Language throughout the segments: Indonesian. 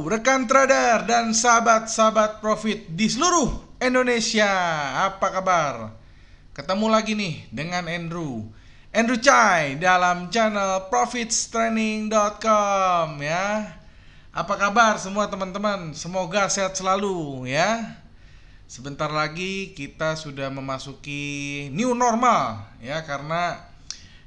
rekan trader dan sahabat-sahabat profit di seluruh Indonesia. Apa kabar? Ketemu lagi nih dengan Andrew Chai dalam channel profitstraining.com ya. Apa kabar semua teman-teman? Semoga sehat selalu ya. Sebentar lagi kita sudah memasuki new normal ya, karena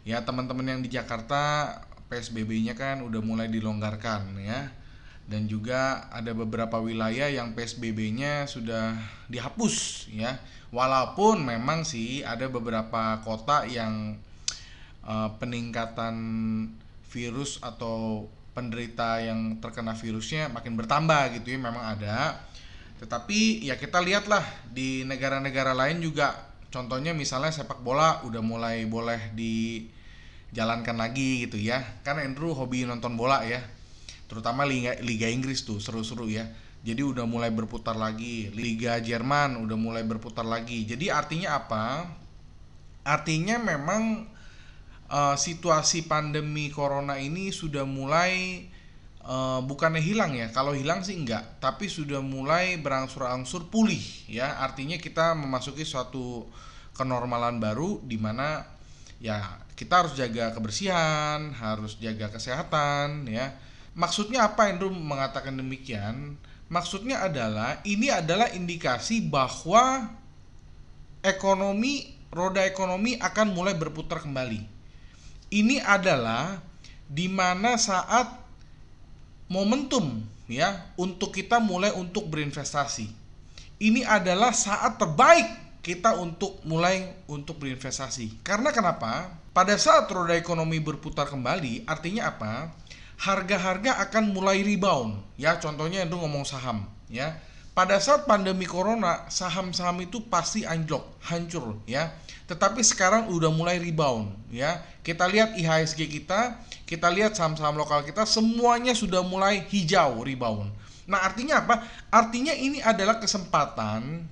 ya teman-teman yang di Jakarta PSBB-nya kan udah mulai dilonggarkan ya. Dan juga ada beberapa wilayah yang PSBB-nya sudah dihapus ya. Walaupun memang sih ada beberapa kota yang peningkatan virus atau penderita yang terkena virusnya makin bertambah gitu ya, memang ada. Tetapi ya kita lihatlah di negara-negara lain juga, contohnya misalnya sepak bola udah mulai boleh dijalankan lagi gitu ya. Kan Andrew hobi nonton bola ya, terutama Liga Inggris tuh seru-seru ya. Jadi udah mulai berputar lagi. Liga Jerman udah mulai berputar lagi. Jadi artinya apa? Artinya memang situasi pandemi corona ini sudah mulai bukannya hilang ya. Kalau hilang sih enggak, tapi sudah mulai berangsur-angsur pulih ya. Artinya kita memasuki suatu kenormalan baru di mana ya kita harus jaga kebersihan, harus jaga kesehatan ya. Maksudnya apa Andrew mengatakan demikian? Maksudnya adalah ini adalah indikasi bahwa roda ekonomi akan mulai berputar kembali. Ini adalah di mana saat momentum ya untuk kita mulai untuk berinvestasi. Ini adalah saat terbaik kita untuk mulai untuk berinvestasi. Karena kenapa? Pada saat roda ekonomi berputar kembali, artinya apa? Harga-harga akan mulai rebound ya. Contohnya itu ngomong saham ya. Pada saat pandemi corona, saham-saham itu pasti anjlok, hancur ya. Tetapi sekarang udah mulai rebound ya. Kita lihat IHSG kita lihat saham-saham lokal kita, semuanya sudah mulai hijau, rebound. Nah, artinya apa? Artinya ini adalah kesempatan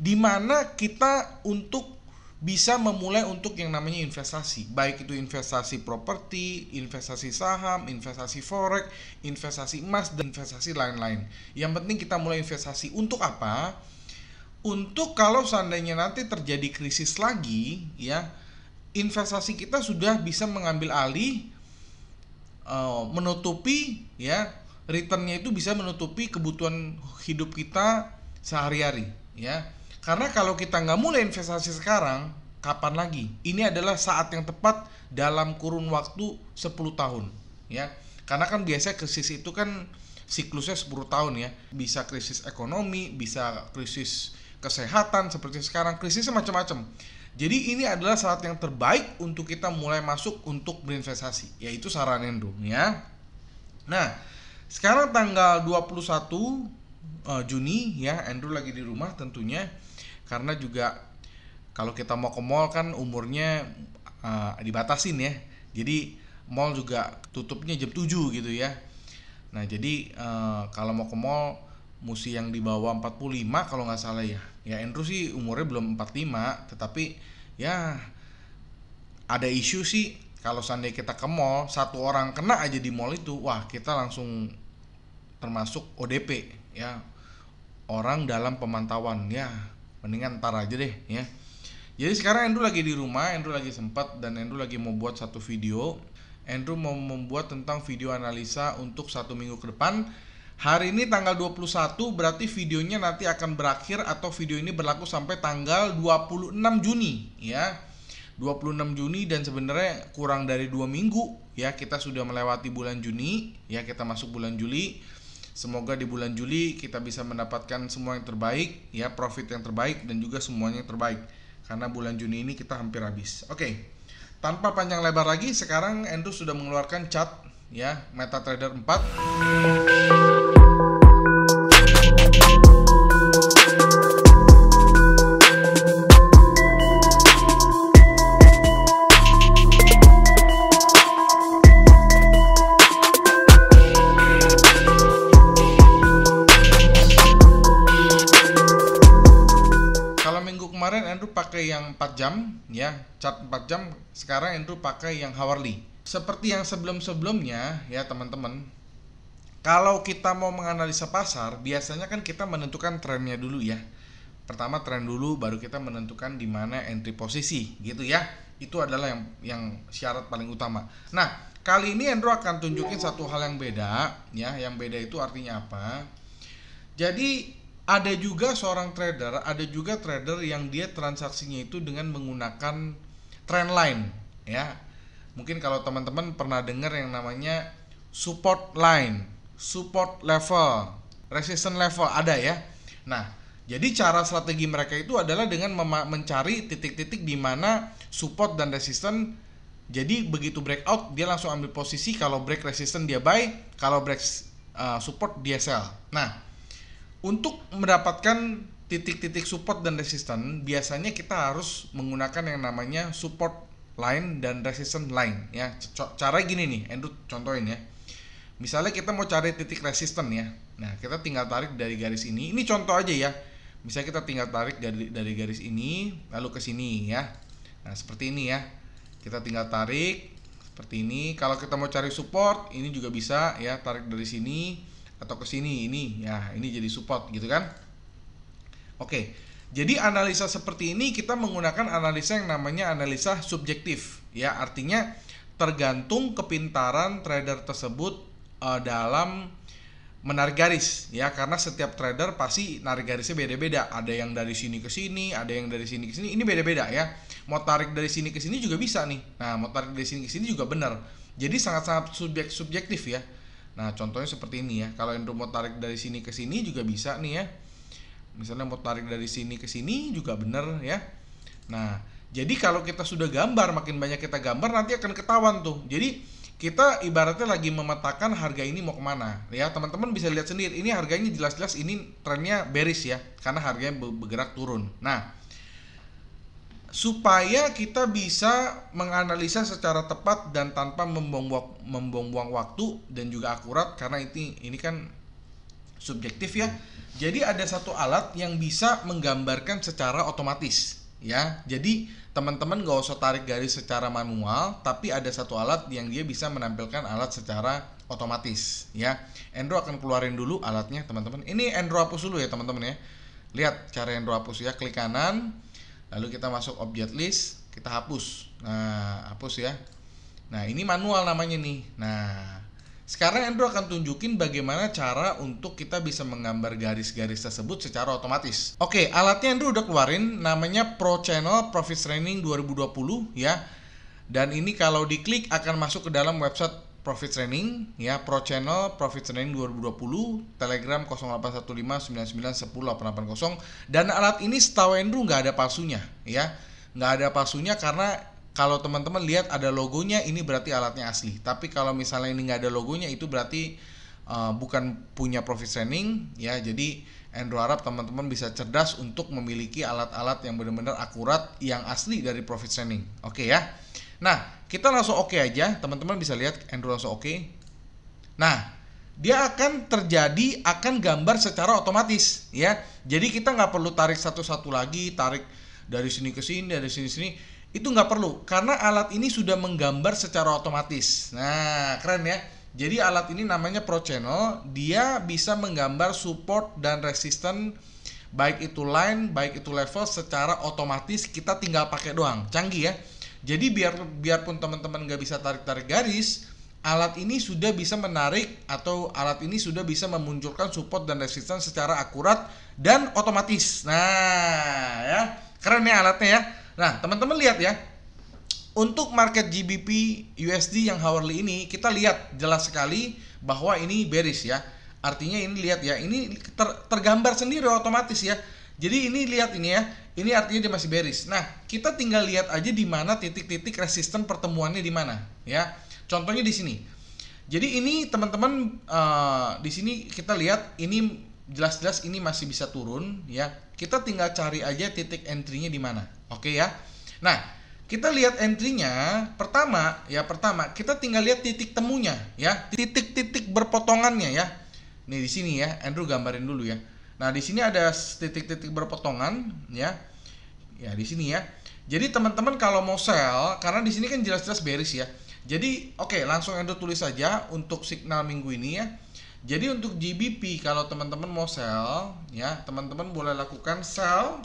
di mana kita untuk bisa memulai untuk yang namanya investasi, baik itu investasi properti, investasi saham, investasi forex, investasi emas, dan investasi lain-lain. Yang penting kita mulai investasi. Untuk apa? Untuk kalau seandainya nanti terjadi krisis lagi ya, investasi kita sudah bisa mengambil alih, menutupi ya, returnnya itu bisa menutupi kebutuhan hidup kita sehari-hari ya. Karena kalau kita nggak mulai investasi sekarang, kapan lagi? Ini adalah saat yang tepat dalam kurun waktu 10 tahun ya. Karena kan biasanya krisis itu kan siklusnya 10 tahun ya. Bisa krisis ekonomi, bisa krisis kesehatan seperti sekarang, krisisnya macam-macam. Jadi ini adalah saat yang terbaik untuk kita mulai masuk untuk berinvestasi, yaitu saran Andrew ya. Nah, sekarang tanggal 21 Juni ya, Andrew lagi di rumah tentunya. Karena juga kalau kita mau ke mall kan umurnya dibatasin ya. Jadi mall juga tutupnya jam 7 gitu ya. Nah jadi kalau mau ke mall mesti yang di bawah 45 kalau nggak salah ya. Ya Andrew sih umurnya belum 45, tetapi ya ada isu sih kalau seandainya kita ke mall, satu orang kena aja di mall itu, wah kita langsung termasuk ODP ya, orang dalam pemantauan ya. Mendingan ntar aja deh ya. Jadi sekarang Andrew lagi di rumah, Andrew lagi sempat, dan Andrew lagi mau buat satu video. Andrew mau membuat tentang video analisa untuk 1 minggu ke depan. Hari ini tanggal 21, berarti videonya nanti akan berakhir atau video ini berlaku sampai tanggal 26 Juni ya. 26 Juni, dan sebenarnya kurang dari 2 minggu ya kita sudah melewati bulan Juni ya, kita masuk bulan Juli. Semoga di bulan Juli kita bisa mendapatkan semua yang terbaik ya, profit yang terbaik dan juga semuanya yang terbaik. Karena bulan Juni ini kita hampir habis. Oke. Tanpa panjang lebar lagi, sekarang Andrew sudah mengeluarkan chart ya, MetaTrader 4. Kemarin Andrew pakai yang 4 jam ya, chart 4 jam. Sekarang Andrew pakai yang hourly. Seperti yang sebelum-sebelumnya ya teman-teman, Kalau kita mau menganalisa pasar, biasanya kan kita menentukan trennya dulu ya. Pertama tren dulu, baru kita menentukan di mana entry posisi, gitu ya. Itu adalah yang syarat paling utama. Nah, kali ini Andrew akan tunjukin satu hal yang beda, ya. Yang beda itu artinya apa? Jadi ada juga seorang trader, ada juga trader yang dia transaksinya itu dengan menggunakan trend line, ya. Mungkin kalau teman-teman pernah dengar yang namanya support line, support level, resistance level, ada ya. Nah, jadi cara strategi mereka itu adalah dengan mencari titik-titik di mana support dan resistance. Jadi begitu breakout dia langsung ambil posisi, kalau break resistance dia buy, kalau break support dia sell. Nah, untuk mendapatkan titik-titik support dan resistance, biasanya kita harus menggunakan yang namanya support line dan resistance line ya. Cara gini nih, Andrew contohin ya. Misalnya kita mau cari titik resistance ya. Nah, kita tinggal tarik dari garis ini. Ini contoh aja ya. Misalnya kita tinggal tarik dari garis ini lalu ke sini ya. Nah, seperti ini ya. Kita tinggal tarik seperti ini. Kalau kita mau cari support, ini juga bisa ya, tarik dari sini atau ke sini, ini ya, ini jadi support gitu kan. Oke. Jadi analisa seperti ini kita menggunakan analisa yang namanya analisa subjektif ya, artinya tergantung kepintaran trader tersebut dalam menarik garis ya, karena setiap trader pasti narik garisnya beda-beda. Ada yang dari sini ke sini, ada yang dari sini ke sini. Ini beda-beda ya. Mau tarik dari sini ke sini juga bisa nih. Nah, mau tarik dari sini ke sini juga benar. Jadi sangat-sangat subjektif ya. Nah, contohnya seperti ini ya. Kalau Andrew mau tarik dari sini ke sini juga bisa nih ya. Misalnya mau tarik dari sini ke sini juga benar ya. Nah, jadi kalau kita sudah gambar, makin banyak kita gambar nanti akan ketahuan tuh. Jadi kita ibaratnya lagi memetakan harga ini mau kemana ya. Teman-teman bisa lihat sendiri, ini harganya jelas-jelas ini trennya bearish ya, karena harganya bergerak turun. Nah, supaya kita bisa menganalisa secara tepat dan tanpa membuang-buang waktu dan juga akurat, karena ini kan subjektif ya. Jadi ada satu alat yang bisa menggambarkan secara otomatis ya. Jadi teman-teman gak usah tarik garis secara manual, tapi ada satu alat yang dia bisa menampilkan alat secara otomatis ya. Andrew akan keluarin dulu alatnya teman-teman. Ini Andrew hapus dulu ya teman-teman ya. Lihat cara Andrew hapus ya, klik kanan, lalu kita masuk object list, kita hapus. Nah, hapus ya. Nah, ini manual namanya nih. Nah, sekarang Andrew akan tunjukin bagaimana cara untuk kita bisa menggambar garis-garis tersebut secara otomatis. Oke, alatnya Andrew udah keluarin, namanya Pro Channel Profit Training 2020 ya. Dan ini kalau diklik akan masuk ke dalam website Profit Training ya, Pro Channel Profit Training 2020, Telegram 081599108880. Dan alat ini setahu Andrew nggak ada palsunya ya. Nggak ada palsunya, karena kalau teman-teman lihat ada logonya, ini berarti alatnya asli. Tapi kalau misalnya ini nggak ada logonya, itu berarti bukan punya Profit Training ya. Jadi Andrew harap teman-teman bisa cerdas untuk memiliki alat-alat yang benar-benar akurat, yang asli dari Profit Training. Oke ya. Nah, kita langsung oke aja. Teman-teman bisa lihat Andrew langsung oke. Nah, dia akan gambar secara otomatis ya. Jadi kita nggak perlu tarik satu-satu lagi, tarik dari sini ke sini, dari sini sini. Itu nggak perlu, karena alat ini sudah menggambar secara otomatis. Nah, keren ya. Jadi alat ini namanya Pro Channel. Dia bisa menggambar support dan resistance, baik itu line, baik itu level, secara otomatis. Kita tinggal pakai doang. Canggih ya. Jadi biarpun teman-teman nggak bisa tarik-tarik garis, alat ini sudah bisa menarik, atau alat ini sudah bisa memunculkan support dan resistance secara akurat dan otomatis. Nah ya, keren ya alatnya ya. Nah, teman-teman lihat ya, untuk market GBP USD yang hourly ini, kita lihat jelas sekali bahwa ini bearish ya. Artinya ini lihat ya, ini tergambar sendiri otomatis ya. Jadi ini lihat ini ya, ini artinya dia masih bearish. Nah, kita tinggal lihat aja di mana titik-titik resisten pertemuannya di mana ya. Contohnya di sini. Jadi ini teman-teman di sini kita lihat ini jelas-jelas ini masih bisa turun ya. Kita tinggal cari aja titik entry-nya di mana. Oke ya. Nah, kita lihat entry-nya pertama kita tinggal lihat titik temunya ya, titik-titik berpotongannya ya. Nih di sini ya, Andrew gambarin dulu ya. Nah, di sini ada titik-titik berpotongan ya. Ya, di sini ya. Jadi teman-teman kalau mau sell, karena di sini kan jelas-jelas bearish ya. Jadi, oke, langsung Andrew tulis saja untuk signal minggu ini ya. Jadi untuk GBP kalau teman-teman mau sell ya, teman-teman boleh lakukan sell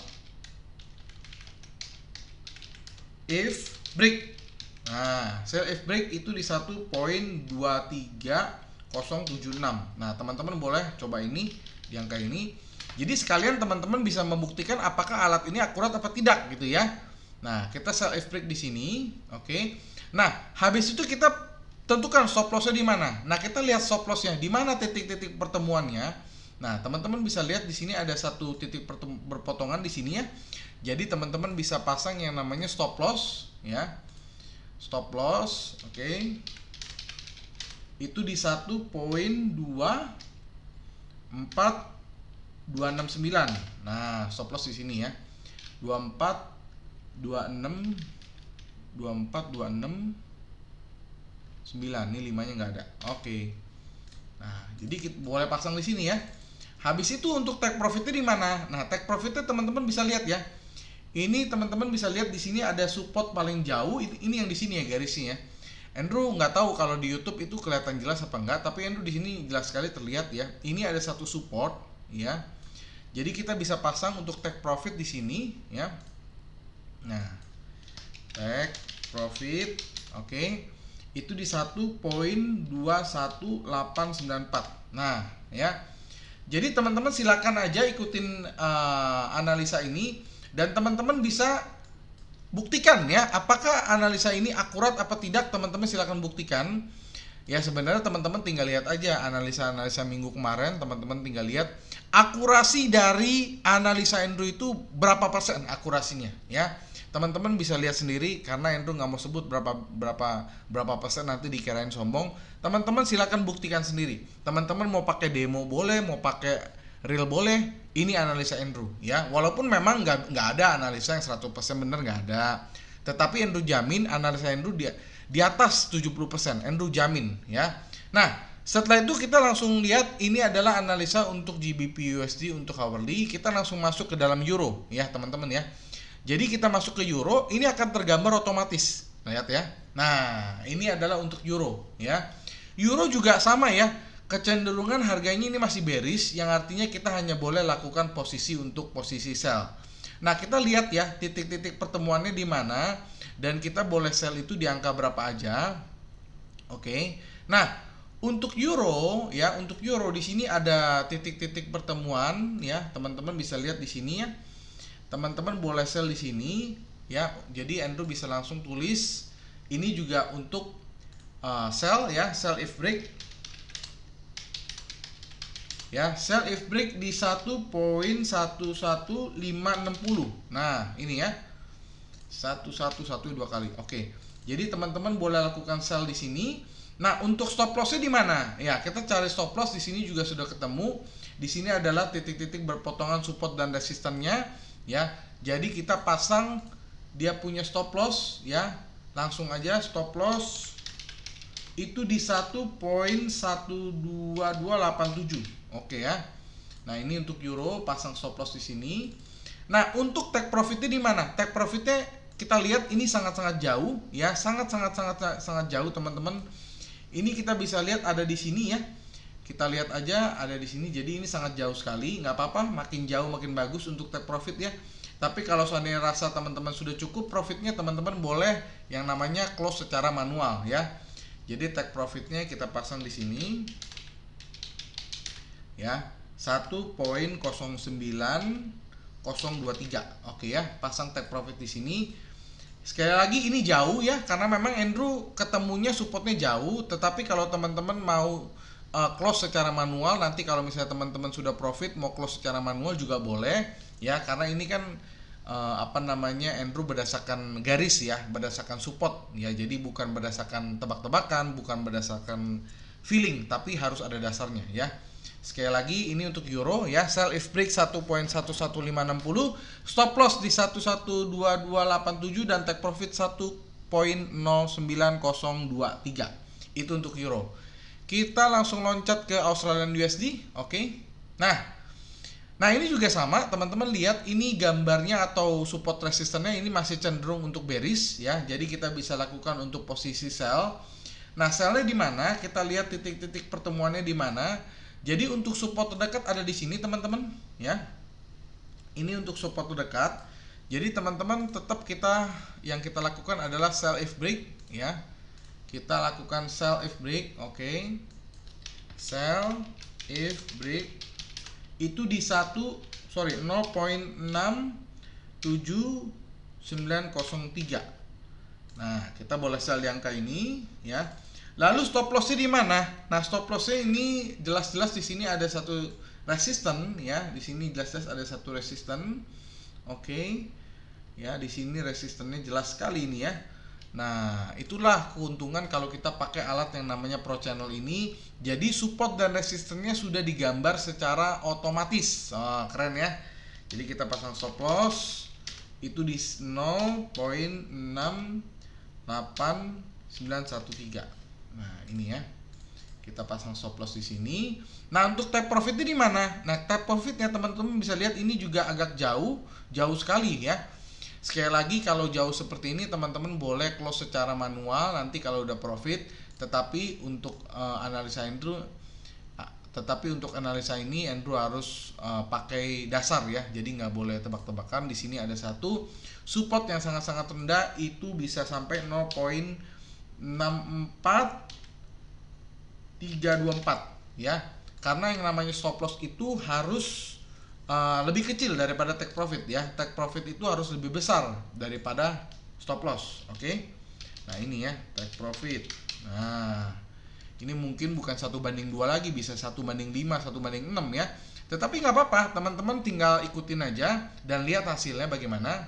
if break. Nah, sell if break itu di 1.23076. Nah, teman-teman boleh coba ini di angka ini. Jadi sekalian teman-teman bisa membuktikan apakah alat ini akurat apa tidak gitu ya. Nah, kita sell if break di sini, oke. Nah, habis itu kita tentukan stop lossnya di mana. Nah, kita lihat stop lossnya di mana titik-titik pertemuannya. Nah, teman-teman bisa lihat di sini ada satu titik berpotongan di sini ya. Jadi teman-teman bisa pasang yang namanya stop loss ya. Stop loss, oke. Itu di 1.24269. Nah, stop loss di sini ya. 2426 9. Ini 5-nya nggak ada. Oke. Nah, jadi kita boleh pasang di sini ya. Habis itu untuk take profitnya di mana? Nah, take profitnya teman-teman bisa lihat ya. Ini teman-teman bisa lihat di sini ada support paling jauh. Ini yang di sini ya garisnya ya. Andrew nggak tahu kalau di YouTube itu kelihatan jelas apa enggak, tapi Andrew di sini jelas sekali terlihat ya. Ini ada satu support ya. Jadi kita bisa pasang untuk take profit di sini ya. Nah, take profit, oke. Itu di 1.21894. Nah, ya. Jadi teman-teman silakan aja ikutin analisa ini dan teman-teman bisa buktikan ya apakah analisa ini akurat apa tidak. Teman-teman silakan buktikan. Ya sebenarnya teman-teman tinggal lihat aja analisa-analisa minggu kemarin, teman-teman tinggal lihat akurasi dari analisa Andrew itu berapa persen akurasinya ya. Teman-teman bisa lihat sendiri karena Andrew nggak mau sebut berapa persen, nanti dikirain sombong. Teman-teman silakan buktikan sendiri. Teman-teman mau pakai demo boleh, mau pakai real boleh. Ini analisa Andrew ya. Walaupun memang nggak ada analisa yang 100% benar, nggak ada. Tetapi Andrew jamin analisa Andrew di atas 70%. Andrew jamin ya. Nah, setelah itu kita langsung lihat ini adalah analisa untuk GBP USD untuk hourly. Kita langsung masuk ke dalam euro ya, teman-teman ya. Jadi kita masuk ke euro, ini akan tergambar otomatis. Lihat ya. Nah, ini adalah untuk euro ya. Euro juga sama ya. Kecenderungan harganya ini masih bearish, yang artinya kita hanya boleh lakukan posisi untuk posisi sell. Nah, kita lihat ya titik-titik pertemuannya di mana dan kita boleh sell itu di angka berapa aja. Oke. Nah, untuk euro ya, untuk euro di sini ada titik-titik pertemuan ya. Teman-teman bisa lihat di sini ya. Teman-teman boleh sell di sini ya. Jadi Andrew bisa langsung tulis ini juga untuk sell ya, sell if break. Ya, sell if break di 1.11560. Nah, ini ya. 111 dua kali. Oke. Jadi teman-teman boleh lakukan sell di sini. Nah, untuk stop loss-nya di mana? Ya, kita cari stop loss di sini juga sudah ketemu. Di sini adalah titik-titik berpotongan support dan resistannya, ya. Jadi kita pasang dia punya stop loss, ya. Langsung aja stop loss itu di 1.12287. Oke ya. Nah, ini untuk euro pasang stop loss di sini. Nah, untuk take profitnya di mana? Take profitnya kita lihat ini sangat-sangat jauh ya, sangat jauh teman-teman. Ini kita bisa lihat ada di sini ya. Kita lihat aja ada di sini. Jadi ini sangat jauh sekali. Nggak apa-apa, makin jauh makin bagus untuk take profit ya. Tapi kalau seandainya rasa teman-teman sudah cukup profitnya, teman-teman boleh yang namanya close secara manual ya. Jadi take profitnya kita pasang di sini. Ya, 1.09023. Oke ya, pasang take profit di sini. Sekali lagi ini jauh ya, karena memang Andrew ketemunya supportnya jauh. Tetapi kalau teman-teman mau close secara manual, nanti kalau misalnya teman-teman sudah profit mau close secara manual juga boleh ya, karena ini kan Andrew berdasarkan garis ya, berdasarkan support ya. Jadi bukan berdasarkan tebak-tebakan, bukan berdasarkan feeling, tapi harus ada dasarnya ya. Sekali lagi ini untuk euro ya, sell if break 1.11560, stop loss di 1.12287 dan take profit 1.09023. Itu untuk euro. Kita langsung loncat ke Australian USD, oke. Nah, ini juga sama, teman-teman lihat ini gambarnya atau support resistannya ini masih cenderung untuk bearish ya. Jadi kita bisa lakukan untuk posisi sell. Nah, sellnya di mana? Kita lihat titik-titik pertemuannya di mana. Jadi untuk support terdekat ada di sini teman-teman ya. Ini untuk support terdekat. Jadi teman-teman tetap yang kita lakukan adalah sell if break ya. Kita lakukan sell if break, oke. Sell if break itu di 0.67903. Nah, kita boleh sell di angka ini ya. Lalu stop lossnya di mana? Nah, stop lossnya ini jelas-jelas di sini ada satu resisten ya. Di sini jelas-jelas ada satu resisten. Oke. Ya, di sini resistennya jelas sekali ini ya. Nah, itulah keuntungan kalau kita pakai alat yang namanya Pro Channel ini. Jadi support dan resistennya sudah digambar secara otomatis. Oh, keren ya. Jadi kita pasang stop loss itu di 0.68913. Nah, ini ya. Kita pasang stop loss di sini. Nah, untuk take profitnya di mana? Nah, take profitnya teman-teman bisa lihat ini juga agak jauh sekali ya. Sekali lagi, kalau jauh seperti ini teman-teman boleh close secara manual nanti kalau udah profit. Tetapi untuk analisa ini Andrew harus pakai dasar ya. Jadi nggak boleh tebak-tebakan. Di sini ada satu support yang sangat-sangat rendah, itu bisa sampai 0.64324 ya. Karena yang namanya stop loss itu harus lebih kecil daripada take profit ya. Take profit itu harus lebih besar daripada stop loss. Oke. Nah, ini ya take profit. Nah, ini mungkin bukan 1:2 lagi, bisa 1:5, 1:6 ya. Tetapi nggak apa-apa, teman-teman tinggal ikutin aja dan lihat hasilnya bagaimana.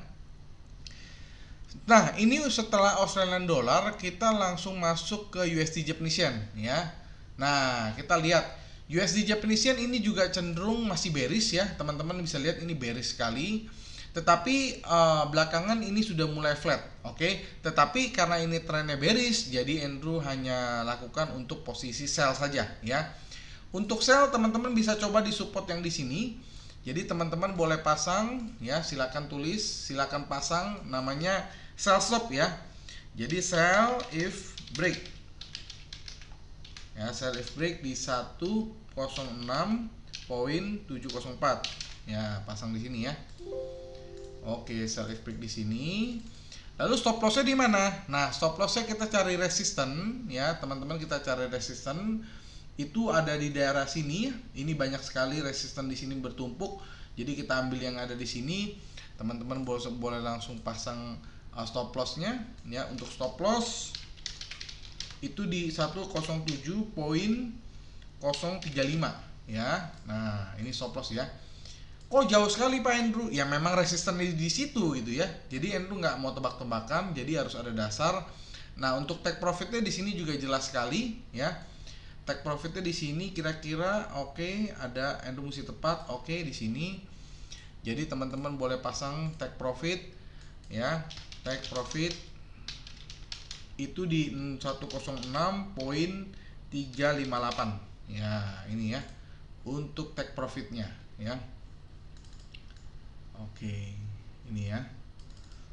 Nah, ini setelah Australian dollar kita langsung masuk ke USD Japanese Yen ya. Nah, kita lihat USD Japanese Yen ini juga cenderung masih bearish ya. Teman-teman bisa lihat ini bearish sekali. Tetapi belakangan ini sudah mulai flat, oke. Tetapi karena ini trennya bearish, jadi Andrew hanya lakukan untuk posisi sell saja ya. Untuk sell teman-teman bisa coba di support yang di sini. Jadi teman-teman boleh pasang ya, silakan tulis, silakan pasang namanya sell stop ya. Jadi sell if break. Ya, sell if break di 106.704. Ya, pasang di sini ya. Oke, sell if break di sini. Lalu stop lossnya di mana? Nah, stop lossnya kita cari resisten ya, teman-teman, kita cari resisten itu ada di daerah sini. Ini banyak sekali resisten di sini bertumpuk. Jadi kita ambil yang ada di sini. Teman-teman boleh langsung pasang stop lossnya ya. Untuk stop loss itu di 107.035 ya. Nah, ini stop loss ya. Kok jauh sekali Pak Andrew? Ya memang resisten di situ gitu ya. Jadi Andrew nggak mau tebak-tebakan, jadi harus ada dasar. Nah, untuk take profitnya di sini juga jelas sekali ya. Take profitnya di sini kira-kira oke, ada Andrew mesti tepat, oke di sini. Jadi teman-teman boleh pasang take profit ya. Take profit itu di 106.358 ya. Ini ya untuk take profitnya ya. Oke, ini ya.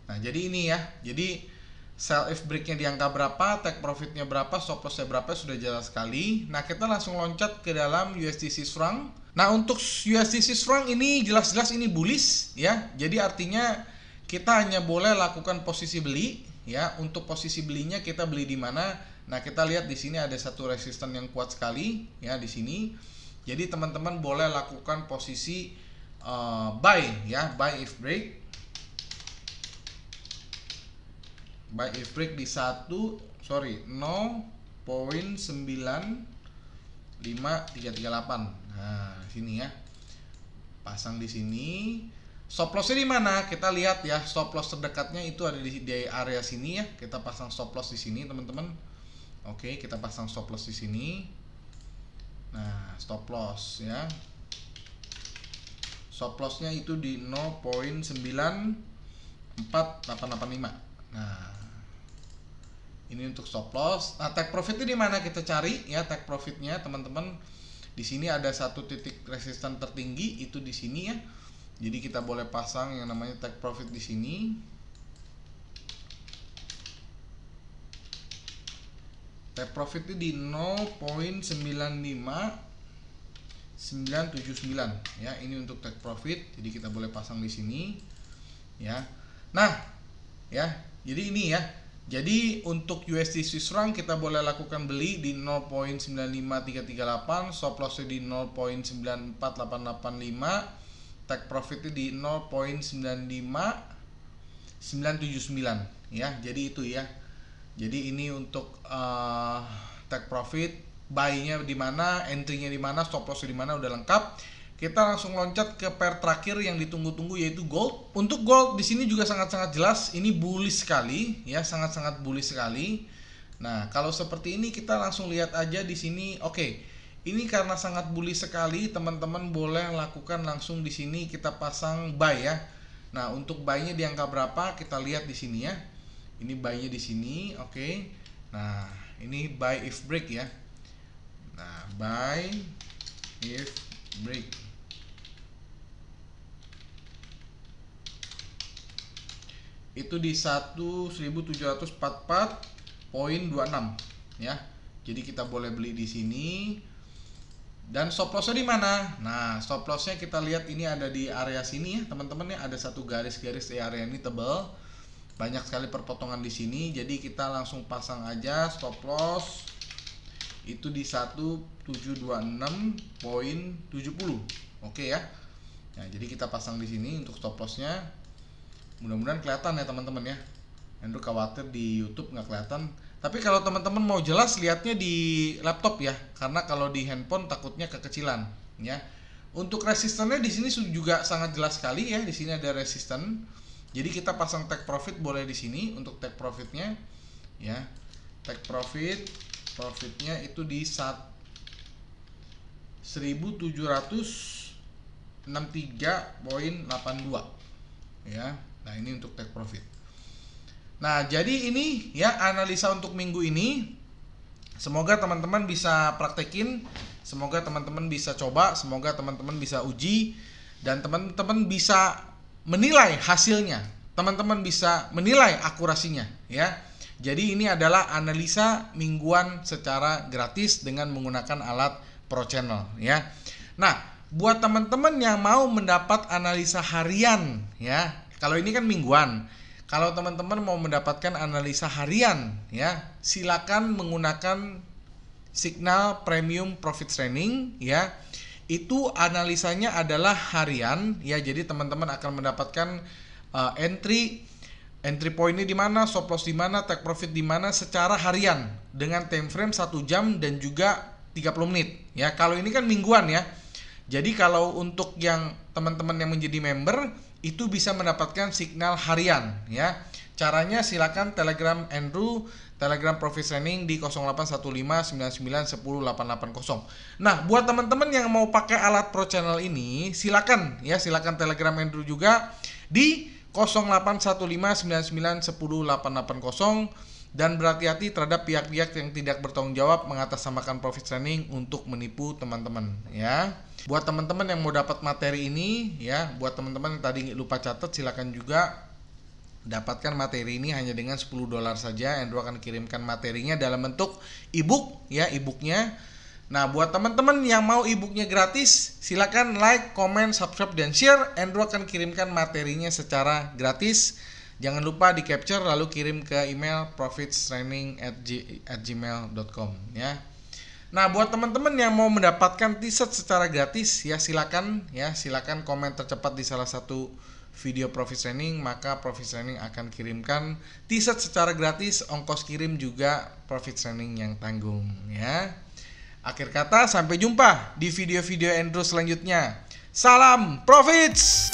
Nah, jadi ini ya. Jadi sell if breaknya di angka berapa, take profitnya berapa, stop lossnya berapa, sudah jelas sekali. Nah, kita langsung loncat ke dalam USD Swiss franc. Nah, untuk USD Swiss franc ini jelas-jelas ini bullish ya. Jadi artinya kita hanya boleh lakukan posisi beli ya. Untuk posisi belinya kita beli di mana? Nah, kita lihat di sini ada satu resisten yang kuat sekali ya di sini. Jadi teman-teman boleh lakukan posisi buy ya, buy if break. Buy if break di 0.95338. Nah, sini ya. Pasang di sini. Stop lossnya di mana? Kita lihat ya, stop loss terdekatnya itu ada di area sini ya. Kita pasang stop loss di sini, teman-teman. Oke, kita pasang stop loss di sini. Nah, stop loss ya. Stop lossnya itu di 0.94885. Nah, ini untuk stop loss. Nah, take profitnya di mana kita cari ya? Take profitnya teman-teman, di sini ada satu titik resisten tertinggi itu di sini ya. Jadi kita boleh pasang yang namanya take profit di sini. Take profit itu di 0.95 979 ya. Ini untuk take profit, jadi kita boleh pasang di sini ya. Nah ya, jadi ini ya. Jadi untuk USD Swiss franc kita boleh lakukan beli di 0.95338, stop lossnya di 0.94885, take profitnya di 0.95979 ya. Jadi itu ya. Jadi ini untuk take profit, buy-nya di mana, entry-nya di mana, stop loss-nya di mana, udah lengkap. Kita langsung loncat ke pair terakhir yang ditunggu-tunggu, yaitu gold. Untuk gold di sini juga sangat-sangat jelas, ini bullish sekali ya, sangat-sangat bullish sekali. Nah, kalau seperti ini kita langsung lihat aja di sini. Oke. Ini karena sangat bullish sekali, teman-teman boleh lakukan langsung di sini kita pasang buy ya. Nah, untuk buy-nya di angka berapa? Kita lihat di sini ya. Ini buy-nya di sini, oke. Nah, ini buy if break ya. Nah, buy if break. Itu di 1744.26 ya. Jadi kita boleh beli di sini. Dan stop loss-nya di mana? Nah, stop loss-nya kita lihat ini ada di area sini ya, teman-teman ya. Ada satu garis-garis di area ini tebal. Banyak sekali perpotongan di sini. Jadi kita langsung pasang aja stop loss. Itu di 1726.70. Oke ya. Nah, jadi kita pasang di sini untuk stop loss-nya. Mudah-mudahan kelihatan ya teman-teman ya. Andrew khawatir di YouTube nggak kelihatan. Tapi kalau teman-teman mau jelas lihatnya di laptop ya, karena kalau di handphone takutnya kekecilan ya. Untuk resistannya di sini juga sangat jelas sekali ya. Di sini ada resisten. Jadi kita pasang take profit boleh di sini untuk take profitnya ya. Take profitnya itu di 1763.82 ya. Nah, ini untuk take profit. Nah, jadi ini ya analisa untuk minggu ini. Semoga teman-teman bisa praktekin, semoga teman-teman bisa coba, semoga teman-teman bisa uji, dan teman-teman bisa menilai hasilnya. Teman-teman bisa menilai akurasinya ya. Jadi ini adalah analisa mingguan secara gratis dengan menggunakan alat Pro Channel ya. Nah, buat teman-teman yang mau mendapat analisa harian ya. Kalau ini kan mingguan. Kalau teman-teman mau mendapatkan analisa harian ya, silakan menggunakan Signal Premium Profit Training ya. Itu analisanya adalah harian ya. Jadi teman-teman akan mendapatkan entry point-nya di mana, stop loss di mana, take profit di mana secara harian dengan time frame 1 jam dan juga 30 menit ya. Kalau ini kan mingguan ya. Jadi kalau untuk yang teman-teman yang menjadi member itu bisa mendapatkan signal harian ya. Caranya silakan Telegram Andrew, Telegram Profit Training di 081599108880. Nah, buat teman-teman yang mau pakai alat Pro Channel ini, silakan ya, silakan Telegram Andrew juga di 081599108880. Dan berhati-hati terhadap pihak-pihak yang tidak bertanggung jawab mengatasnamakan Profit Training untuk menipu teman-teman ya. Buat teman-teman yang mau dapat materi ini ya, buat teman-teman yang tadi lupa catat, silakan juga dapatkan materi ini hanya dengan $10 saja. Andrew akan kirimkan materinya dalam bentuk ebook ya, ebooknya. Nah, buat teman-teman yang mau ebooknya gratis, silakan like, comment, subscribe, dan share. Andrew akan kirimkan materinya secara gratis. Jangan lupa di capture lalu kirim ke email profitstraining@gmail.com ya. Nah, buat teman-teman yang mau mendapatkan t-shirt secara gratis ya, silakan komen tercepat di salah satu video Profit Training, maka Profit Training akan kirimkan t-shirt secara gratis, ongkos kirim juga Profit Training yang tanggung ya. Akhir kata, sampai jumpa di video-video Andrew selanjutnya. Salam Profits.